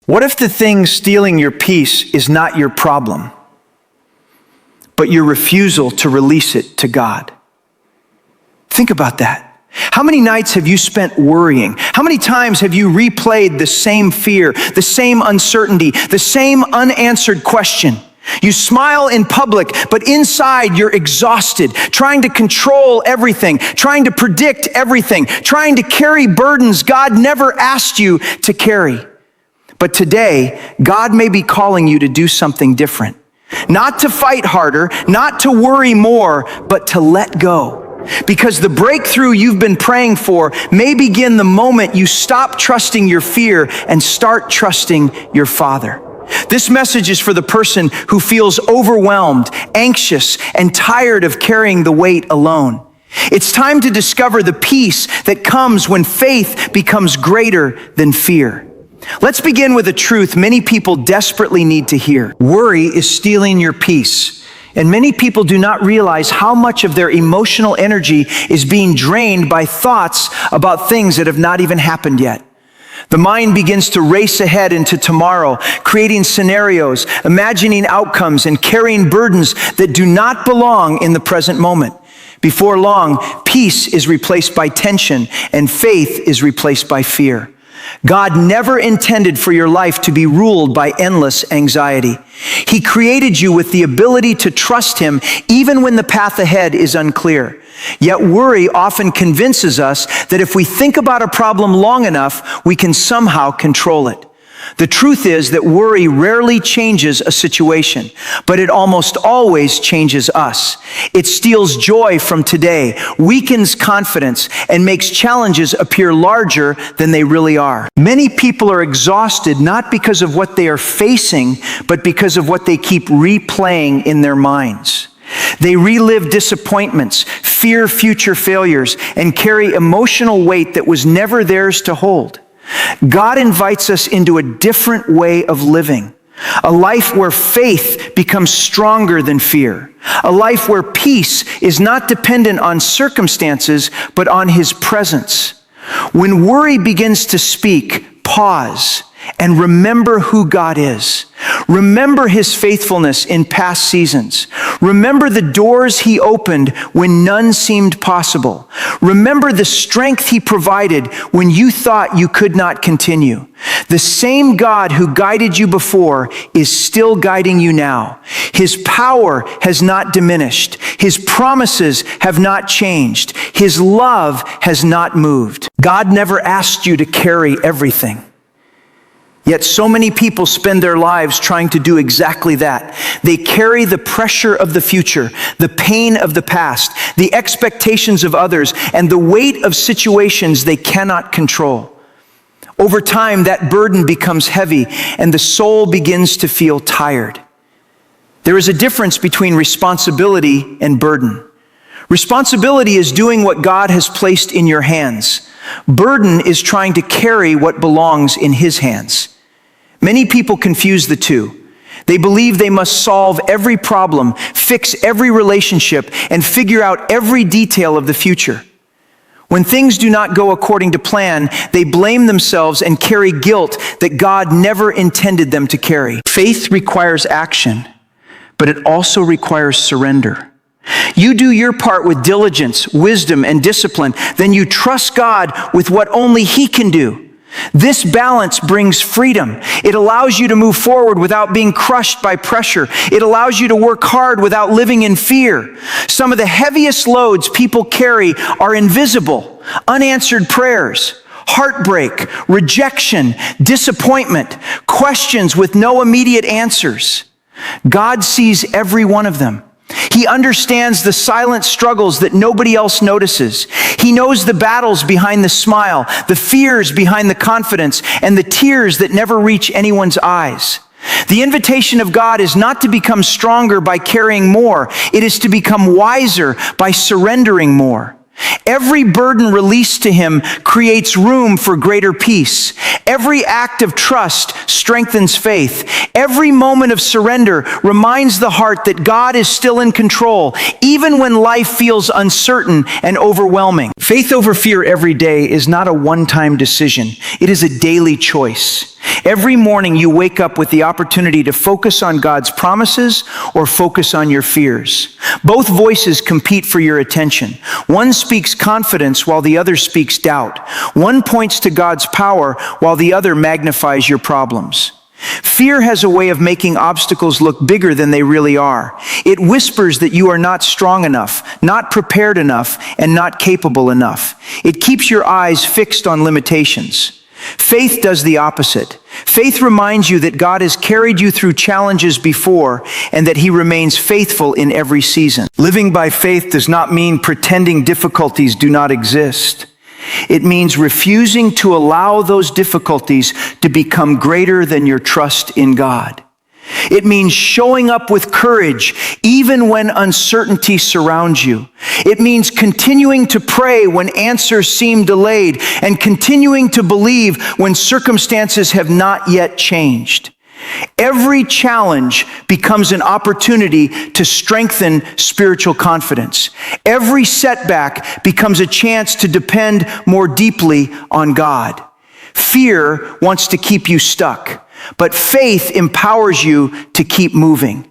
What if the thing stealing your peace is not your problem, but your refusal to release it to God? Think about that. How many nights have you spent worrying? How many times have you replayed the same fear, the same uncertainty, the same unanswered question? You smile in public, but inside you're exhausted, trying to control everything, trying to predict everything, trying to carry burdens God never asked you to carry. But today, God may be calling you to do something different. Not to fight harder, not to worry more, but to let go. Because the breakthrough you've been praying for may begin the moment you stop trusting your fear and start trusting your Father. This message is for the person who feels overwhelmed, anxious, and tired of carrying the weight alone. It's time to discover the peace that comes when faith becomes greater than fear. Let's begin with a truth many people desperately need to hear. Worry is stealing your peace, and many people do not realize how much of their emotional energy is being drained by thoughts about things that have not even happened yet. The mind begins to race ahead into tomorrow, creating scenarios, imagining outcomes, and carrying burdens that do not belong in the present moment. Before long, peace is replaced by tension, and faith is replaced by fear. God never intended for your life to be ruled by endless anxiety. He created you with the ability to trust Him even when the path ahead is unclear. Yet worry often convinces us that if we think about a problem long enough, we can somehow control it. The truth is that worry rarely changes a situation, but it almost always changes us. It steals joy from today, weakens confidence, and makes challenges appear larger than they really are. Many people are exhausted not because of what they are facing, but because of what they keep replaying in their minds. They relive disappointments, fear future failures, and carry emotional weight that was never theirs to hold. God invites us into a different way of living, a life where faith becomes stronger than fear, a life where peace is not dependent on circumstances, but on His presence. When worry begins to speak, pause and remember who God is. Remember His faithfulness in past seasons. Remember the doors He opened when none seemed possible. Remember the strength He provided when you thought you could not continue. The same God who guided you before is still guiding you now. His power has not diminished. His promises have not changed. His love has not moved. God never asked you to carry everything. Yet so many people spend their lives trying to do exactly that. They carry the pressure of the future, the pain of the past, the expectations of others, and the weight of situations they cannot control. Over time, that burden becomes heavy, and the soul begins to feel tired. There is a difference between responsibility and burden. Responsibility is doing what God has placed in your hands. Burden is trying to carry what belongs in His hands. Many people confuse the two. They believe they must solve every problem, fix every relationship, and figure out every detail of the future. When things do not go according to plan, they blame themselves and carry guilt that God never intended them to carry. Faith requires action, but it also requires surrender. You do your part with diligence, wisdom, and discipline, then you trust God with what only He can do. This balance brings freedom. It allows you to move forward without being crushed by pressure. It allows you to work hard without living in fear. Some of the heaviest loads people carry are invisible, unanswered prayers, heartbreak, rejection, disappointment, questions with no immediate answers. God sees every one of them. He understands the silent struggles that nobody else notices. He knows the battles behind the smile, the fears behind the confidence, and the tears that never reach anyone's eyes. The invitation of God is not to become stronger by carrying more. It is to become wiser by surrendering more. Every burden released to Him creates room for greater peace. Every act of trust strengthens faith. Every moment of surrender reminds the heart that God is still in control, even when life feels uncertain and overwhelming. Faith over fear every day is not a one-time decision. It is a daily choice. Every morning you wake up with the opportunity to focus on God's promises or focus on your fears. Both voices compete for your attention. One speaks confidence while the other speaks doubt. One points to God's power while the other magnifies your problems. Fear has a way of making obstacles look bigger than they really are. It whispers that you are not strong enough, not prepared enough, and not capable enough. It keeps your eyes fixed on limitations. Faith does the opposite. Faith reminds you that God has carried you through challenges before and that He remains faithful in every season. Living by faith does not mean pretending difficulties do not exist. It means refusing to allow those difficulties to become greater than your trust in God. It means showing up with courage even when uncertainty surrounds you. It means continuing to pray when answers seem delayed and continuing to believe when circumstances have not yet changed. Every challenge becomes an opportunity to strengthen spiritual confidence. Every setback becomes a chance to depend more deeply on God. Fear wants to keep you stuck, but faith empowers you to keep moving.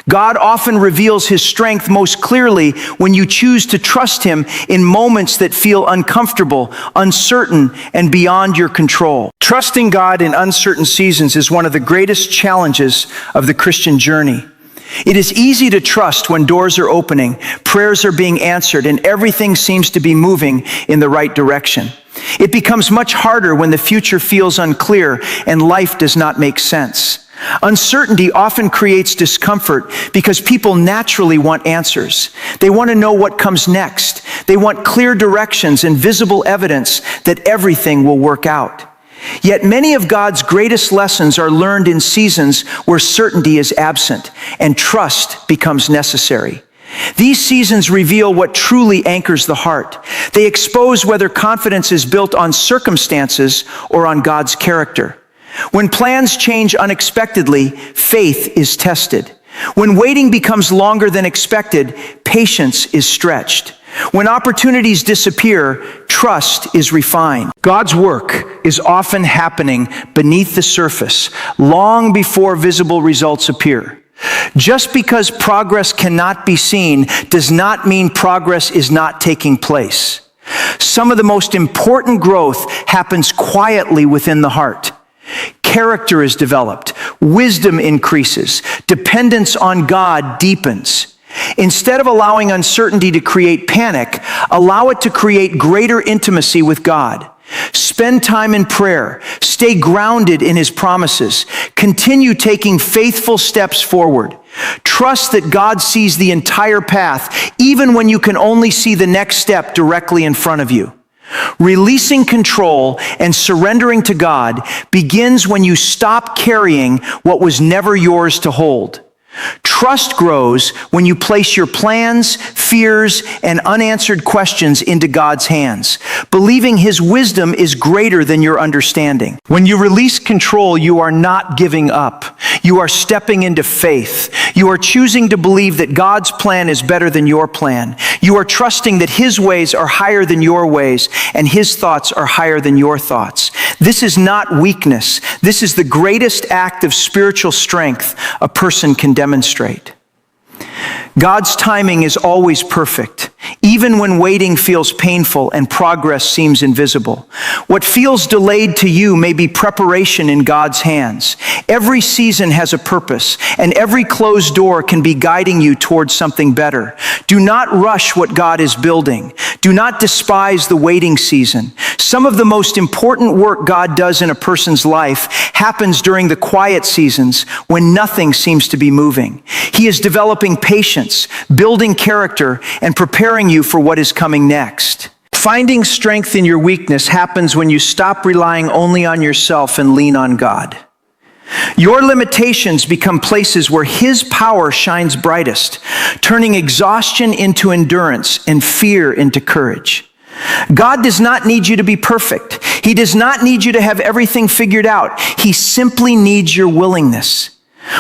God often reveals His strength most clearly when you choose to trust Him in moments that feel uncomfortable, uncertain, and beyond your control. Trusting God in uncertain seasons is one of the greatest challenges of the Christian journey. It is easy to trust when doors are opening, prayers are being answered, and everything seems to be moving in the right direction. It becomes much harder when the future feels unclear and life does not make sense. Uncertainty often creates discomfort because people naturally want answers. They want to know what comes next. They want clear directions and visible evidence that everything will work out. Yet many of God's greatest lessons are learned in seasons where certainty is absent and trust becomes necessary. These seasons reveal what truly anchors the heart. They expose whether confidence is built on circumstances or on God's character. When plans change unexpectedly, faith is tested. When waiting becomes longer than expected, patience is stretched. When opportunities disappear, trust is refined. God's work is often happening beneath the surface, long before visible results appear. Just because progress cannot be seen does not mean progress is not taking place. Some of the most important growth happens quietly within the heart. Character is developed, wisdom increases, dependence on God deepens. Instead of allowing uncertainty to create panic, allow it to create greater intimacy with God. Spend time in prayer, stay grounded in His promises, continue taking faithful steps forward. Trust that God sees the entire path, even when you can only see the next step directly in front of you. Releasing control and surrendering to God begins when you stop carrying what was never yours to hold. Trust grows when you place your plans, fears, and unanswered questions into God's hands, believing His wisdom is greater than your understanding. When you release control, you are not giving up. You are stepping into faith. You are choosing to believe that God's plan is better than your plan. You are trusting that His ways are higher than your ways, and His thoughts are higher than your thoughts. This is not weakness. This is the greatest act of spiritual strength a person can demonstrate. God's timing is always perfect, even when waiting feels painful and progress seems invisible. What feels delayed to you may be preparation in God's hands. Every season has a purpose, and every closed door can be guiding you towards something better. Do not rush what God is building. Do not despise the waiting season. Some of the most important work God does in a person's life happens during the quiet seasons when nothing seems to be moving. He is developing patience, building character, and preparing you for what is coming next. Finding strength in your weakness happens when you stop relying only on yourself and lean on God. Your limitations become places where His power shines brightest, turning exhaustion into endurance and fear into courage. God does not need you to be perfect. He does not need you to have everything figured out. He simply needs your willingness.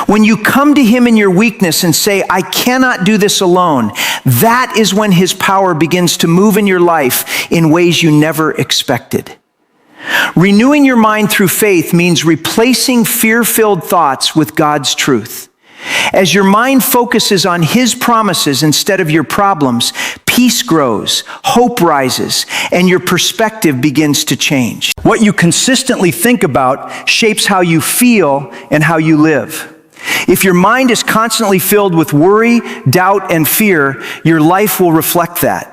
When you come to Him in your weakness and say, I cannot do this alone, that is when His power begins to move in your life in ways you never expected. Renewing your mind through faith means replacing fear-filled thoughts with God's truth. As your mind focuses on His promises instead of your problems, peace grows, hope rises, and your perspective begins to change. What you consistently think about shapes how you feel and how you live. If your mind is constantly filled with worry, doubt, and fear, your life will reflect that.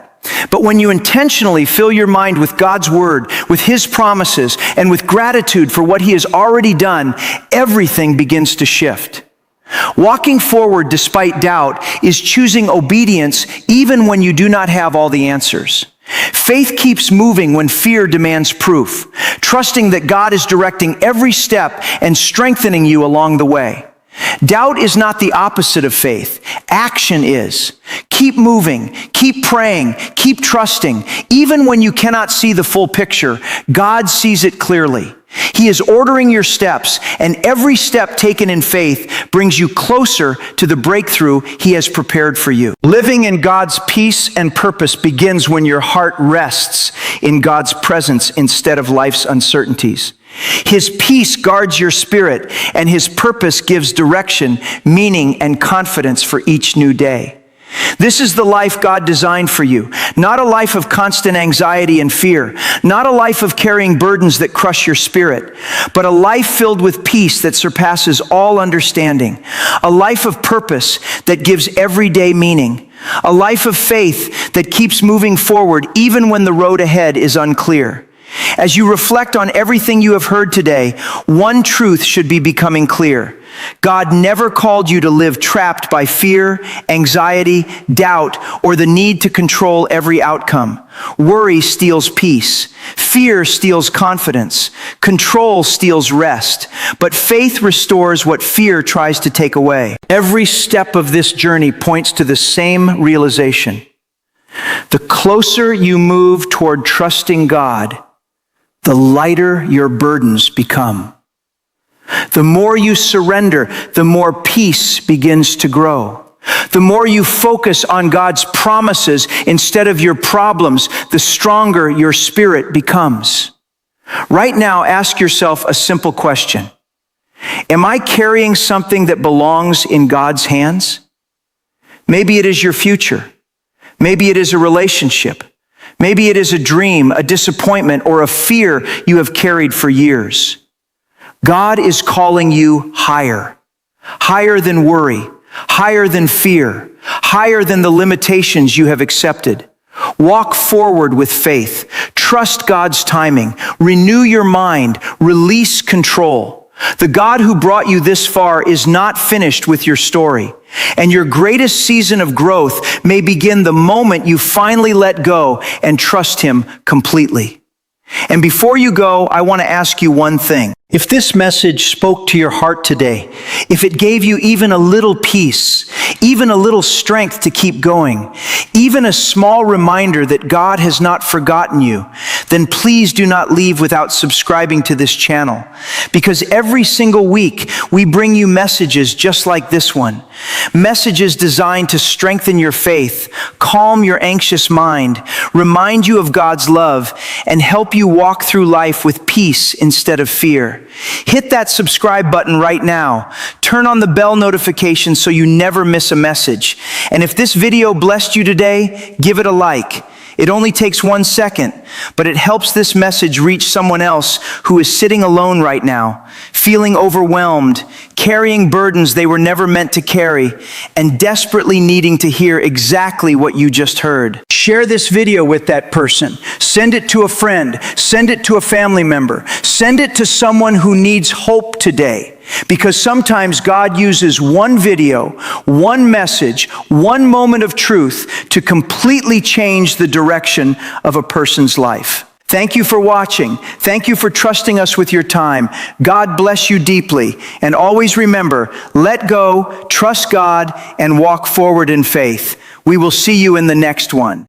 But when you intentionally fill your mind with God's word, with His promises, and with gratitude for what He has already done, everything begins to shift. Walking forward despite doubt is choosing obedience even when you do not have all the answers. Faith keeps moving when fear demands proof, trusting that God is directing every step and strengthening you along the way. Doubt is not the opposite of faith. Action is. Keep moving, keep praying, keep trusting. Even when you cannot see the full picture, God sees it clearly. He is ordering your steps, and every step taken in faith brings you closer to the breakthrough He has prepared for you. Living in God's peace and purpose begins when your heart rests in God's presence instead of life's uncertainties. His peace guards your spirit, and His purpose gives direction, meaning, and confidence for each new day. This is the life God designed for you, not a life of constant anxiety and fear, not a life of carrying burdens that crush your spirit, but a life filled with peace that surpasses all understanding, a life of purpose that gives everyday meaning, a life of faith that keeps moving forward even when the road ahead is unclear. As you reflect on everything you have heard today, one truth should be becoming clear. God never called you to live trapped by fear, anxiety, doubt, or the need to control every outcome. Worry steals peace. Fear steals confidence. Control steals rest. But faith restores what fear tries to take away. Every step of this journey points to the same realization. The closer you move toward trusting God, the lighter your burdens become. The more you surrender, the more peace begins to grow. The more you focus on God's promises instead of your problems, the stronger your spirit becomes. Right now, ask yourself a simple question. Am I carrying something that belongs in God's hands? Maybe it is your future. Maybe it is a relationship. Maybe it is a dream, a disappointment, or a fear you have carried for years. God is calling you higher, higher than worry, higher than fear, higher than the limitations you have accepted. Walk forward with faith. Trust God's timing. Renew your mind. Release control. The God who brought you this far is not finished with your story, and your greatest season of growth may begin the moment you finally let go and trust Him completely. And before you go, I want to ask you one thing. If this message spoke to your heart today, if it gave you even a little peace, even a little strength to keep going, even a small reminder that God has not forgotten you, then please do not leave without subscribing to this channel. Because every single week, we bring you messages just like this one. Messages designed to strengthen your faith, calm your anxious mind, remind you of God's love, and help you walk through life with peace instead of fear. Hit that subscribe button right now. Turn on the bell notification so you never miss a message. And if this video blessed you today, give it a like. It only takes 1 second, but it helps this message reach someone else who is sitting alone right now, feeling overwhelmed, carrying burdens they were never meant to carry, and desperately needing to hear exactly what you just heard. Share this video with that person. Send it to a friend. Send it to a family member. Send it to someone who needs hope today. Because sometimes God uses one video, one message, one moment of truth to completely change the direction of a person's life. Thank you for watching. Thank you for trusting us with your time. God bless you deeply. And always remember, let go, trust God, and walk forward in faith. We will see you in the next one.